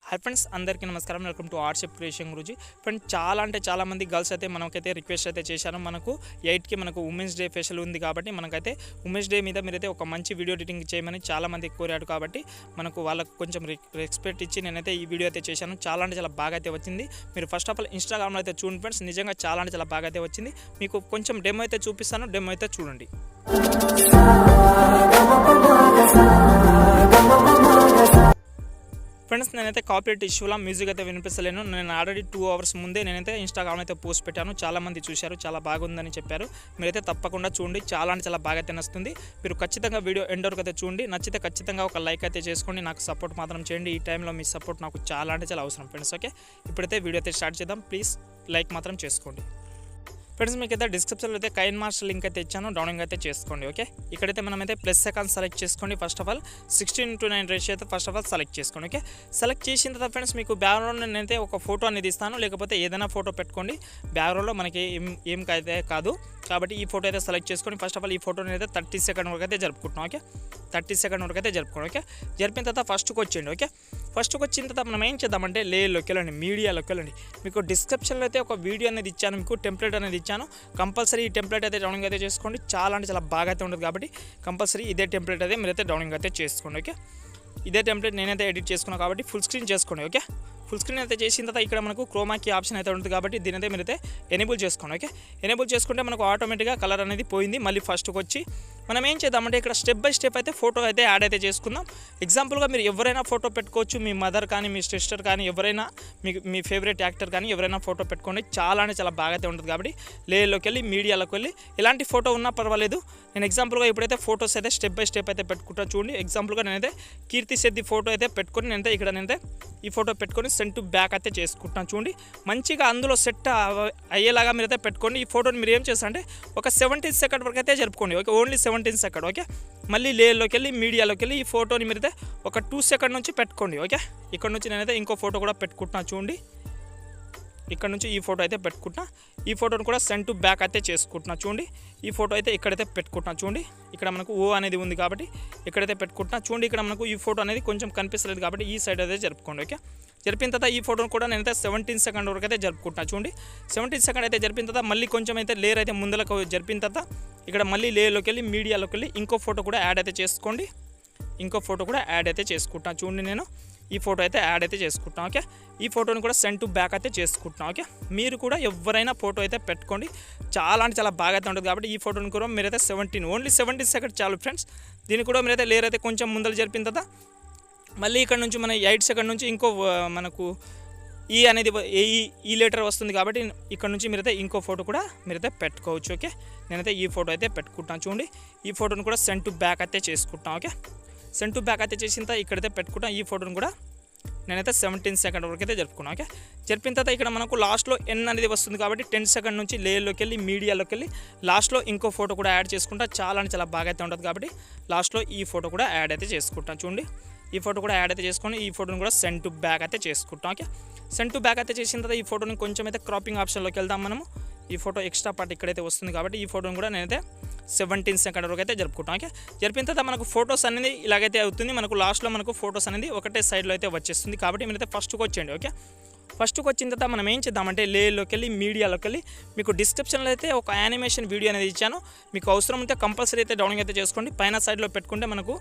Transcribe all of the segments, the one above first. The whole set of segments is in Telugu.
హాయ్ ఫ్రెండ్స్, అందరికీ నమస్కారం. Welcome to RCF creation Guruji. Friends, చాలా మంది గర్ల్స్ అయితే మనకైతే రిక్వెస్ట్ అయితే చేశారు. మనకు 8కి మనకు ఉమెన్స్ డే ఫెస్టివల్ ఉంది కాబట్టి మనకైతే ఉమెన్స్ డే మీద మీరైతే ఒక మంచి వీడియో ఎడిటింగ్ చేయమని చాలామంది కోరాడు. కాబట్టి మనకు వాళ్ళకు కొంచెం రెస్పెక్ట్ ఇచ్చి నేనైతే ఈ వీడియో అయితే చేశాను. చాలా బాగా అయితే వచ్చింది. మీరు ఫస్ట్ ఆఫ్ ఆల్ ఇన్స్టాగ్రామ్లో అయితే చూడండి ఫ్రెండ్స్, నిజంగా చాలా బాగా అయితే వచ్చింది. మీకు కొంచెం డెమో అయితే చూపిస్తాను, డెమో అయితే చూడండి. ఫ్రెండ్స్, నేనైతే కాపీరైట్ ఇష్యూలా మ్యూజిక్ అయితే వినిపిస్తలేను. నేను ఆల్రెడీ 2 అవర్స్ ముందే నేనైతే ఇన్స్టాగ్రామ్లో అయితే పోస్ట్ పెట్టాను. చాలామంది చూశారు, చాలా బాగుందని చెప్పారు. మీరైతే తప్పకుండా చూడండి, చాలా బాగా అయితే నచ్చుతుంది. మీరు ఖచ్చితంగా వీడియో ఎండ్ వరకు అయితే చూడండి. నచ్చితే ఖచ్చితంగా ఒక లైక్ అయితే చేసుకోండి, నాకు సపోర్ట్ మాత్రం చేయండి. ఈ టైంలో మీ సపోర్ట్ నాకు చాలా అవసరం ఫ్రెండ్స్. ఓకే, ఇప్పుడైతే వీడియో అయితే స్టార్ట్ చేద్దాం. ప్లీజ్ లైక్ మాత్రం చేసుకోండి. ఫ్రెండ్స్, మీకు అయితే డిస్క్రిప్షన్లో అయితే కైన్ మాస్టర్ లింక్ అయితే ఇచ్చాను, డౌన్లోడ్ అయితే చేసుకోండి. ఓకే, ఇక్కడైతే మనమైతే ప్లస్ సెకండ్ సెలెక్ట్ చేసుకోండి. ఫస్ట్ ఆఫ్ ఆల్ 16:9 రేషియో అయితే ఫస్ట్ ఆఫ్ ఆల్ సెలెక్ట్ చేసుకోండి. ఓకే, సెలెక్ట్ చేసిన తర్వాత ఫ్రెండ్స్ మీకు బ్యాక్గ్రౌండ్ నేనైతే ఒక ఫోటో అనేది ఇస్తాను, లేకపోతే ఏదైనా ఫోటో పెట్టుకోండి. బ్యాక్గ్రౌండ్లో మనకి ఏం అయితే కాదు కాబట్టి ఈ ఫోటో అయితే సెలెక్ట్ చేసుకొని ఫస్ట్ ఆఫ్ ఆల్ ఈ ఫోటోని అయితే 30 సెకండ్ వరకు అయితే జరుపుకుంటున్నాం. ఓకే, 30 సెకండ్ వరకు అయితే జరుపుకోండి. ఓకే, జరిపిన తర్వాత ఫస్ట్కి వచ్చేయండి. ఓకే, ఫస్ట్కి వచ్చిన తర్వాత మనం ఏం చేద్దామంటే లేయర్లోకి వెళ్ళండి, మీడియాలోకి వెళ్ళండి. మీకు డిస్క్రిప్షన్లో అయితే ఒక వీడియో అనేది ఇచ్చాను, మీకు టెంప్లెట్ అనేది ఇచ్చాను. కంపల్సరీ ఈ టెంప్లెట్ అయితే డౌన్లోడ్ అయితే చేసుకోండి. చాలా బాగా అయితే ఉంటుంది కాబట్టి కంపల్సరీ ఇదే టెంప్లెట్ అయితే మీరైతే డౌన్లోడ్ అయితే చేసుకోండి. ఓకే, ఇదే టెంప్లెట్ నేనైతే ఎడిట్ చేసుకున్నాను కాబట్టి ఫుల్ స్క్రీన్ చేసుకోండి. ఓకే, ఫుల్ స్క్రీన్ అయితే చేసిన తర్వాత ఇక్కడ మనకు క్రోమాకి ఆప్షన్ అయితే ఉంటుంది కాబట్టి దీని అయితే మీరైతే ఎనేబుల్ చేసుకోండి. ఓకే, ఎనేబుల్ చేసుకుంటే మనకు ఆటోమేటిక్గా కలర్ అనేది పోయింది. మళ్ళీ ఫస్ట్కి వచ్చి మనం ఏం చేద్దామంటే ఇక్కడ స్టెప్ బై స్టెప్ అయితే ఫోటో అయితే యాడ్ అయితే చేసుకుందాం. ఎగ్జాంపుల్గా మీరు ఎవరైనా ఫోటో పెట్టుకోవచ్చు, మీ మదర్ కానీ మీ సిస్టర్ కానీ ఎవరైనా మీ ఫేవరెట్ యాక్టర్ కానీ ఎవరైనా ఫోటో పెట్టుకోండి. చాలా బాగా అయితే ఉంటుంది కాబట్టి లేయర్లోకి వెళ్ళి మీడియాలోకి వెళ్ళి ఎలాంటి ఫోటో ఉన్నా పర్వాలేదు. నేను ఎగ్జాంపుల్గా ఇప్పుడైతే ఫోటోస్ అయితే స్టెప్ బై స్టెప్ అయితే పెట్టుకుంటా చూడండి. ఎగ్జాంపుల్గా నేనైతే కీర్తి శెట్టి ఫోటో అయితే పెట్టుకొని నేనైతే ఇక్కడ నేనైతే ఈ ఫోటో పెట్టుకొని సెండ్ టు బ్యాక్ అయితే చేసుకుంటున్నాను చూడండి. మంచిగా అందులో సెట్ అయ్యేలాగా మీరైతే పెట్టుకోండి. ఈ ఫోటోని మీరు ఏం చేస్తారంటే ఒక 17 సెకండ్ వరకు అయితే జరుపుకోండి. Okay, only 17 second. ఓకే, మళ్ళీ లేయర్లోకి వెళ్ళి మీడియాలోకి వెళ్ళి ఈ ఫోటోని మీరైతే ఒక 2 సెకండ్ నుంచి పెట్టుకోండి. ఓకే, ఇక్కడ నుంచి నేనైతే ఇంకో ఫోటో కూడా పెట్టుకుంటున్నాను చూడండి. ఇక్కడ నుంచి ఈ ఫోటో అయితే పెట్టుకుంటున్నా. ఈ ఫోటోని కూడా సెండ్ టు బ్యాక్ అయితే చేసుకుంటున్నా చూడండి. ఈ ఫోటో అయితే ఇక్కడైతే పెట్టుకుంటున్నా చూడండి. ఇక్కడ మనకు ఓ అనేది ఉంది కాబట్టి ఇక్కడైతే పెట్టుకుంటున్నా చూడండి. ఇక్కడ మనకు ఈ ఫోటో అనేది కొంచెం కనిపిస్తలేదు కాబట్టి ఈ సైడ్ అయితే జరుపుకోండి. ఓకే, జరిపిన తర్వాత ఈ ఫోటోను కూడా నేనైతే 17 సెకండ్ వరకు అయితే జరుపుకుంటున్నా చూడండి. 17 సెకండ్ అయితే జరిపిన తర్వాత మళ్ళీ కొంచెం అయితే లేయర్ అయితే ముందరకు జరిపిన తర్వాత ఇక్కడ మళ్ళీ లేయర్లోకి వెళ్ళి మీడియాలోకి వెళ్ళి ఇంకో ఫోటో కూడా యాడ్ అయితే చేసుకోండి. ఇంకో ఫోటో కూడా యాడ్ అయితే చేసుకుంటున్నా చూడండి. నేను ఈ ఫోటో అయితే యాడ్ అయితే చేసుకుంటున్నాను. ఓకే, ఈ ఫోటోని కూడా సెండ్ టు బ్యాక్ అయితే చేసుకుంటున్నాను. ఓకే, మీరు కూడా ఎవరైనా ఫోటో అయితే పెట్టుకోండి. చాలా బాగా అయితే ఉంటుంది కాబట్టి ఈ ఫోటోని కూడా మీరైతే ఓన్లీ 17 సెకండ్ చాలు ఫ్రెండ్స్. దీన్ని కూడా మీరైతే లేయర్ అయితే కొంచెం ముందర జరిపిన తర్వాత మళ్ళీ ఇక్కడ నుంచి మన 8 సెకండ్ నుంచి ఇంకో మనకు ఈ అనేది ఈ లెటర్ వస్తుంది కాబట్టి ఇక్కడ నుంచి మీరైతే ఇంకో ఫోటో కూడా మీరైతే పెట్టుకోవచ్చు. ఓకే, నేనైతే ఈ ఫోటో అయితే పెట్టుకుంటాను చూడండి. ఈ ఫోటోని కూడా సెండ్ టు బ్యాక్ అయితే చేసుకుంటాను. ఓకే, సెండ్ టు బ్యాక్ అయితే చేసిన తర్వాత ఇక్కడైతే పెట్టుకుంటాను. ఈ ఫోటోని కూడా నేనైతే 17 సెకండ్ వరకు అయితే జరుపుకున్నాను. ఓకే, జరిపిన తర్వాత ఇక్కడ మనకు లాస్ట్లో ఎన్ అనేది వస్తుంది కాబట్టి 10 సెకండ్ నుంచి లేయర్లోకి వెళ్ళి మీడియాలోకి వెళ్ళి లాస్ట్లో ఇంకో ఫోటో కూడా యాడ్ చేసుకుంటా. చాలా బాగా అయితే ఉంటుంది కాబట్టి లాస్ట్లో ఈ ఫోటో కూడా యాడ్ అయితే చేసుకుంటాను చూడండి. ఈ ఫోటో కూడా యాడ్ అయితే చేసుకొని ఈ ఫోటోని కూడా సెండ్ టు బ్యాక్ అయితే చేసుకుంటాం. ఓకే, సెండ్ టు బ్యాక్ అయితే చేసిన తర్వాత ఈ ఫోటోని కొంచెం అయితే క్రాపింగ్ ఆప్షన్లోకి వెళ్దాం మనము. ఈ ఫోటో ఎక్స్ట్రా పార్ట్ ఇక్కడైతే వస్తుంది కాబట్టి ఈ ఫోటోని కూడా నేనైతే 17 సెకండ్ వరకు అయితే జరుపుకుంటాం. ఓకే, జరిపిన తర్వాత మనకు ఫోటోస్ అనేది ఇలాగైతే అవుతుంది. మనకు లాస్ట్లో మనకు ఫోటోస్ అనేది ఒకటే సైడ్లో అయితే వచ్చేస్తుంది కాబట్టి మీరైతే ఫస్ట్కి వచ్చేయండి. ఓకే, ఫస్ట్కి వచ్చిన తర్వాత మనం ఏం చేద్దామంటే లేయర్లోకి వెళ్ళి మీడియాలోకి వెళ్ళి మీకు డిస్క్రిప్షన్లో అయితే ఒక యానిమేషన్ వీడియో అనేది ఇచ్చాను. మీకు అవసరం ఉంటే కంపల్సరీ అయితే డౌన్లోడ్ అయితే చేసుకోండి. పైన సైడ్లో పెట్టుకుంటే మనకు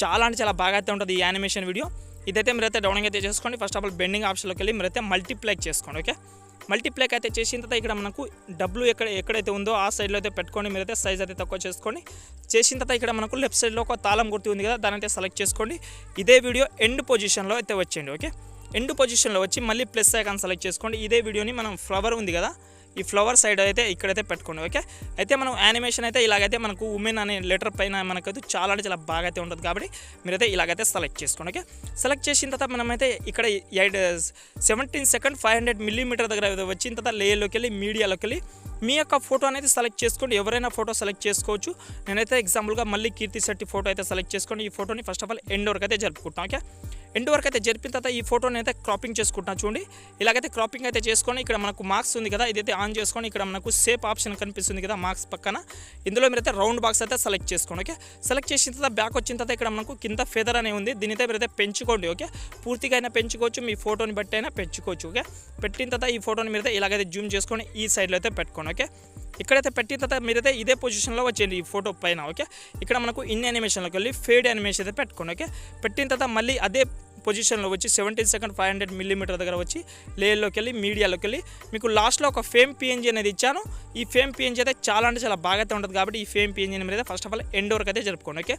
చాలా బాగా అయితే ఉంటుంది ఈ యానిమేషన్ వీడియో. ఇదైతే మీరైతే డౌన్లోడ్ అయితే చేసుకోండి. ఫస్ట్ ఆఫ్ ఆల్ బెండింగ్ ఆప్షన్లోకి వెళ్ళి మీరైతే మల్టీప్లై చేసుకోండి. ఓకే, మల్టీప్లై అయితే చేసిన తర్వాత ఇక్కడ మనకు డబ్ల్యూ ఎక్కడైతే ఉందో ఆ సైడ్లో అయితే పెట్టుకొని మీరైతే సైజ్ అయితే తక్కువ చేసుకోండి. చేసిన తర్వాత ఇక్కడ మనకు లెఫ్ట్ సైడ్లో ఒక తాళం గుర్తు ఉంది కదా, దాని అయితే సెలెక్ట్ చేసుకోండి. ఇదే వీడియో ఎండ్ పొజిషన్లో అయితే వచ్చేయండి. ఓకే, ఎండ్ పొజిషన్లో వచ్చి మళ్ళీ ప్లస్ ఐకాన్ సెలెక్ట్ చేసుకోండి. ఇదే వీడియోని మనం ఫ్లవర్ ఉంది కదా, ఈ ఫ్లవర్ సైడ్ అయితే ఇక్కడైతే పెట్టుకోండి. ఓకే, అయితే మనం యానిమేషన్ అయితే ఇలాగైతే మనకు ఉమెన్ అనే లెటర్ పైన మనకైతే చాలా బాగా అయితే ఉంటుంది కాబట్టి మీరైతే ఇలాగైతే సెలెక్ట్ చేసుకోండి. ఓకే, సెలెక్ట్ చేసిన తర్వాత మనమైతే ఇక్కడ 17 సెకండ్ 500 మిల్లీమీటర్ దగ్గర వచ్చిన తర్వాత లేయర్లోకి వెళ్ళి మీడియాలోకి వెళ్ళి మీ యొక్క ఫోటో అనేది సెలెక్ట్ చేసుకోండి. ఎవరైనా ఫోటో సెలెక్ట్ చేసుకోవచ్చు. నేనైతే ఎగ్జాంపుల్గా మళ్ళీ కీర్తి శెట్టి ఫోటో అయితే సెలెక్ట్ చేసుకోండి. ఈ ఫోటోని ఫస్ట్ ఆఫ్ ఆల్ ఎండ్ వరకు అయితే జరుపుకుంటాం. ఓకే, ఎండ్ వరకు అయితే జరిపిన తర్వాత ఈ ఫోటోని అయితే క్రాపింగ్ చేసుకుంటున్నా చూడండి. ఇలాగైతే క్రాపింగ్ అయితే చేసుకొని ఇక్కడ మనకు మార్క్స్ ఉంది కదా, ఇదైతే ఆన్ చేసుకొని ఇక్కడ మనకు సేప్ ఆప్షన్ కనిపిస్తుంది కదా మార్క్స్ పక్కన, ఇందులో మీరైతే రౌండ్ బాక్స్ అయితే సెలెక్ట్ చేసుకోండి. ఓకే, సెలెక్ట్ చేసిన తర్వాత బ్యాక్ వచ్చిన తర్వాత ఇక్కడ మనకు కింద ఫెదర్ అనే ఉంది, దీని అయితే మీరైతే పెంచుకోండి. ఓకే, పూర్తిగా అయినా పెంచుకోవచ్చు, మీ ఫోటోని బట్టి అయినా పెంచుకోవచ్చు. ఓకే, పెట్టిన తర్వాత ఈ ఫోటోని మీరైతే ఇలాగైతే జూమ్ చేసుకొని ఈ సైడ్లో అయితే పెట్టుకోండి. ఓకే, ఇక్కడైతే పెట్టిన తర్వాత మీరైతే ఇదే పొజిషన్లో వచ్చేయండి ఈ ఫోటో పైన. ఓకే, ఇక్కడ మనకు ఇన్ యానిమేషన్లోకి వెళ్ళి ఫేడ్ యానిమేషన్ అయితే పెట్టుకోండి. ఓకే, పెట్టిన తర్వాత మళ్ళీ అదే పొజిషన్లో వచ్చి 17 సెకండ్ 500 మిల్లీమీటర్ దగ్గర వచ్చి లేయర్లోకి వెళ్ళి మీడియాలోకి వెళ్ళి మీకు లాస్ట్లో ఒక ఫేమ్ పిఎన్జీ అనేది ఇచ్చాను. ఈ ఫేమ్ పిఎన్జీ అయితే చాలా అంటే చాలా బాగా ఉంటుంది కాబట్టి ఈ ఫేమ్ పిఎన్జీని మీద ఫస్ట్ ఆఫ్ ఆల్ ఎండ్ వరకు అయితే జరుపుకోండి. ఓకే,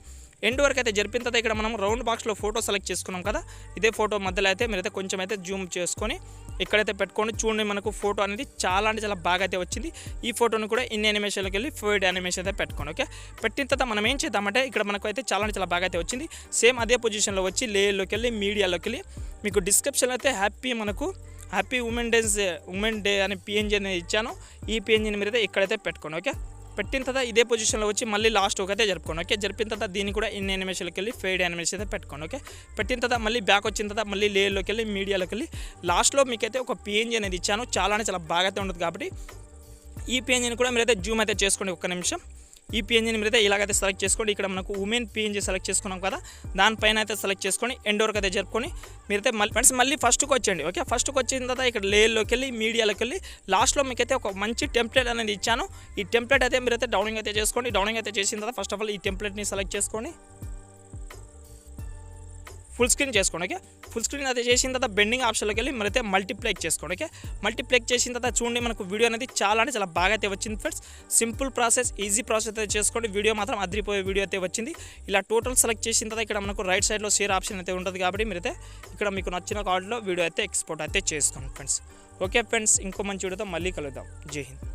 ఎండ్ వరకు అయితే జరిపిన తర్వాత ఇక్కడ మనం రౌండ్ బాక్స్లో ఫోటో సెలెక్ట్ చేసుకున్నాం కదా, ఇదే ఫోటో మధ్యలో అయితే మీరైతే కొంచెం అయితే జూమ్ చేసుకొని ఇక్కడైతే పెట్టుకోండి. చూడండి మనకు ఫోటో అనేది చాలా అంటే చాలా బాగా అయితే వచ్చింది. ఈ ఫోటోని కూడా ఇన్ యానిమేషన్లోకి వెళ్ళి ఫేడ్ యానిమేషన్ అయితే పెట్టుకోండి. ఓకే, పెట్టిన తర్వాత మనం ఏం చేద్దామంటే ఇక్కడ మనకు అయితే చాలా అంటే చాలా బాగా అయితే వచ్చింది. సేమ్ అదే పొజిషన్లో వచ్చి లేయర్లోకి వెళ్ళి మీడియాలోకి వెళ్ళి మీకు డిస్క్రిప్షన్లో అయితే హ్యాపీ ఉమెన్ డే అని పిఎన్జీ అనేది ఇచ్చాను. ఈ పిఎన్జీని మీరైతే ఇక్కడైతే పెట్టుకోండి. ఓకే, పెట్టిన తర్వాత ఇదే పొజిషన్లో వచ్చి మళ్ళీ లాస్ట్ అయితే జరుపుకోండి. ఓకే, జరిపిన తర్వాత దీన్ని కూడా ఇన్ యానిమేషన్లోకి వెళ్ళి ఫేడ్ యానిమేషన్ అయితే పెట్టుకోండి. ఓకే, పెట్టిన తర్వాత మళ్ళీ బ్యాక్ వచ్చిన తర్వాత మళ్ళీ లేయర్లోకి వెళ్ళి మీడియాలోకి వెళ్ళి లాస్ట్లో మీకైతే ఒక పిఎన్జీ అనేది ఇచ్చాను. చాలా బాగా అయితే ఉంటుంది కాబట్టి ఈ పిఎన్జీని కూడా మీరైతే జూమ్ అయితే చేసుకోండి. ఒక్క నిమిషం, ఈ పిఎన్జీని మీరైతే ఇలాగైతే సెలెక్ట్ చేసుకోండి. ఇక్కడ మనకు ఉమెన్ పిఎన్జీ సెలెక్ట్ చేసుకున్నాం కదా, దానిపైన అయితే సెలెక్ట్ చేసుకొని ఎండ్ వరకు అయితే జరుపుకొని మీరైతే మళ్ళీ ఫస్ట్కి వచ్చేయండి. ఓకే, ఫస్ట్కి వచ్చిన తర్వాత ఇక్కడ లేయర్లోకి వెళ్ళి మీడియాలోకి వెళ్ళి లాస్ట్లో మీకైతే ఒక మంచి టెంప్లెట్ అనేది ఇచ్చాను. ఈ టెంప్లెట్ అయితే మీరైతే డౌనింగ్ అయితే చేసుకోండి. డౌనింగ్ అయితే చేసిన తర్వాత ఫస్ట్ ఆఫ్ ఆల్ ఈ టెంప్లెట్ని సెలెక్ట్ చేసుకొని ఫుల్ స్క్రీన్ చేసుకోండి. ఓకే, ఫుల్ స్క్రీన్ అయితే చేసిన తర్వాత బెండింగ్ ఆప్షన్లోకి వెళ్ళి మరైతే మల్టీప్లెక్ చేసుకోండి. ఓకే, మల్టీప్లెక్ చేసిన తర్వాత చూడండి మనకు వీడియో అనేది చాలా అంటే చాలా బాగా అయితే వచ్చింది friends. Simple process, easy process అయితే చేసుకోండి. వీడియో మాత్రం అదిరిపోయే వీడియో అయితే వచ్చింది. ఇలా టోటల్ సెలెక్ట్ చేసిన తర్వాత ఇక్కడ మనకు రైట్ సైడ్లో షేర్ ఆప్షన్ అయితే ఉంటుంది కాబట్టి మీరైతే ఇక్కడ మీకు నచ్చిన కార్డులో వీడియో అయితే ఎక్స్పోర్ట్ అయితే చేసుకోండి ఫ్రెండ్స్. ఓకే ఫ్రెండ్స్, ఇంకో మంచి వీడియోతో మళ్ళీ కలుద్దాం. జై హింద్.